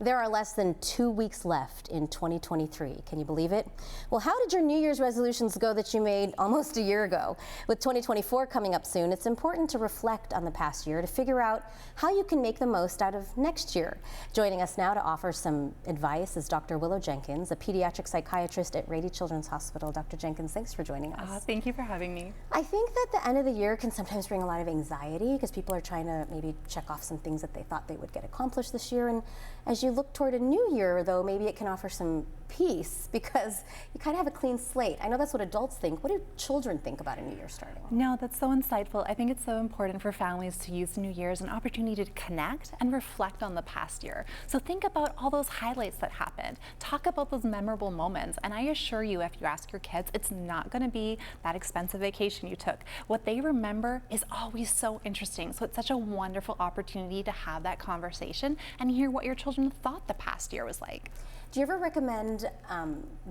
There are less than 2 weeks left in 2023. Can you believe it? Well, how did your New Year's resolutions go that you made almost a year ago? With 2024 coming up soon, it's important to reflect on the past year to figure out how you can make the most out of next year. Joining us now to offer some advice is Dr. Willough Jenkins, a pediatric psychiatrist at Rady Children's Hospital. Dr. Jenkins, thanks for joining us. Thank you for having me. I think that the end of the year can sometimes bring a lot of anxiety because people are trying to maybe check off some things that they thought they would get accomplished this year. And as you look toward a new year, though, maybe it can offer some peace because you kind of have a clean slate. I know that's what adults think. What do children think about a new year starting? No, that's so insightful. I think it's so important for families to use New Year as an opportunity to connect and reflect on the past year. So think about all those highlights that happened. Talk about those memorable moments. And I assure you, if you ask your kids, it's not going to be that expensive vacation you took. What they remember is always so interesting. So it's such a wonderful opportunity to have that conversation and hear what your children thought the past year was like. Do you ever recommend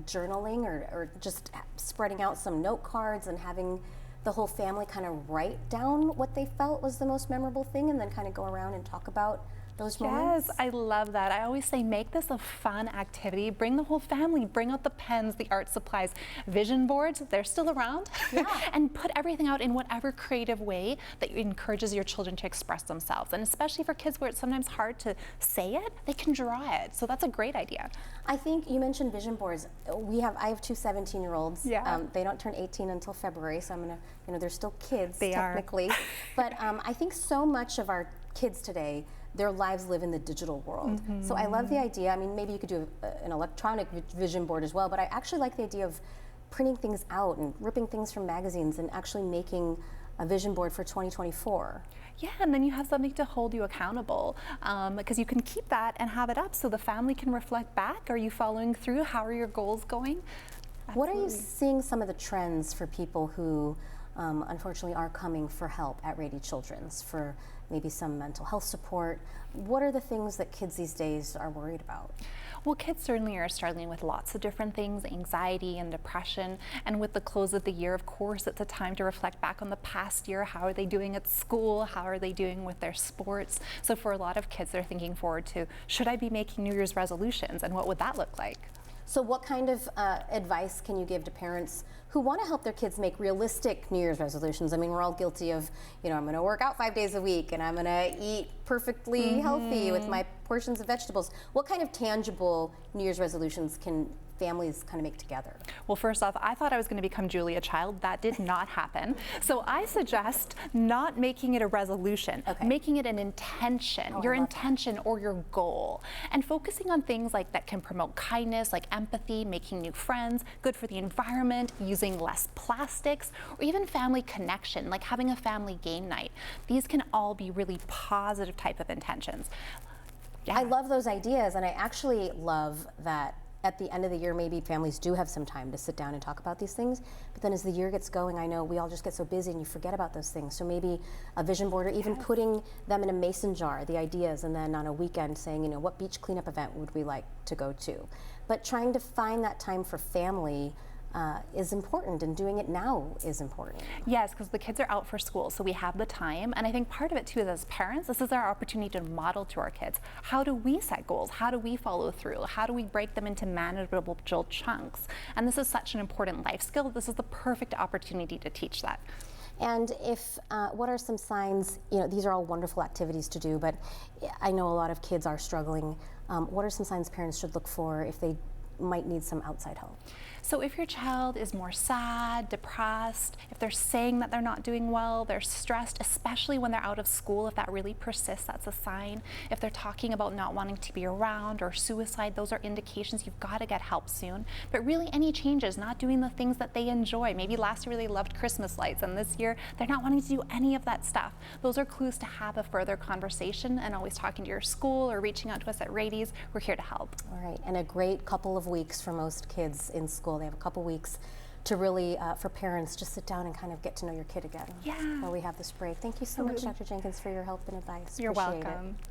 journaling or just spreading out some note cards and having the whole family kind of write down what they felt was the most memorable thing and then kind of go around and talk about those moments? Yes, I love that. I always say make this a fun activity. Bring the whole family, bring out the pens, the art supplies, vision boards, they're still around. Yeah. And put everything out in whatever creative way that encourages your children to express themselves. And especially for kids where it's sometimes hard to say it, they can draw it. So that's a great idea. I think you mentioned vision boards. I have two 17-year-olds. Yeah. They don't turn 18 until February, so I'm gonna, they're still kids They technically. But I think so much of our kids today, their lives live in the digital world. So I love the idea. I mean, maybe you could do an electronic vision board as well, but I actually like the idea of printing things out and ripping things from magazines and actually making a vision board for 2024. Yeah, and then you have something to hold you accountable because you can keep that and have it up so the family can reflect back. Are you following through? How are your goals going? Absolutely. What are you seeing some of the trends for people who unfortunately are coming for help at Rady Children's for maybe some mental health support? What are the things that kids these days are worried about? Well, kids certainly are struggling with lots of different things, anxiety and depression. And with the close of the year, of course, it's a time to reflect back on the past year. How are they doing at school? How are they doing with their sports? So for a lot of kids, they're thinking forward to, should I be making New Year's resolutions? And what would that look like? So what kind of advice can you give to parents who want to help their kids make realistic New Year's resolutions? I mean, we're all guilty of, I'm going to work out 5 days a week and I'm going to eat perfectly healthy with my portions of vegetables. What kind of tangible New Year's resolutions can families kind of make together? Well, first off, I thought I was going to become Julia Child. That did not happen. So I suggest not making it a resolution, making it an intention, your intention or your goal, and focusing on things like that can promote kindness, like empathy, making new friends, good for the environment, using less plastics, or even family connection, like having a family game night. These can all be really positive type of intentions. Yeah. I love those ideas, and I actually love that at the end of the year, maybe families do have some time to sit down and talk about these things. But then as the year gets going, I know we all just get so busy and you forget about those things. So maybe a vision board or even putting them in a mason jar, the ideas, and then on a weekend saying, what beach cleanup event would we like to go to? But trying to find that time for family is important, and doing it now is important. Yes, because the kids are out for school, so we have the time. And I think part of it too is as parents, this is our opportunity to model to our kids. How do we set goals? How do we follow through? How do we break them into manageable chunks? And this is such an important life skill. This is the perfect opportunity to teach that. And what are some signs, these are all wonderful activities to do, but I know a lot of kids are struggling. What are some signs parents should look for if they might need some outside help? So if your child is more sad, depressed, if they're saying that they're not doing well, they're stressed, especially when they're out of school, if that really persists, that's a sign. If they're talking about not wanting to be around or suicide, those are indications you've got to get help soon. But really any changes, not doing the things that they enjoy. Maybe last year they loved Christmas lights and this year they're not wanting to do any of that stuff. Those are clues to have a further conversation and always talking to your school or reaching out to us at Rady's. We're here to help. All right, and a great couple of weeks for most kids in school. They have a couple weeks to really, for parents, just sit down and kind of get to know your kid again. Yeah. While we have this break. Thank you so much, Dr. Jenkins, for your help and advice. You're Appreciate welcome. it.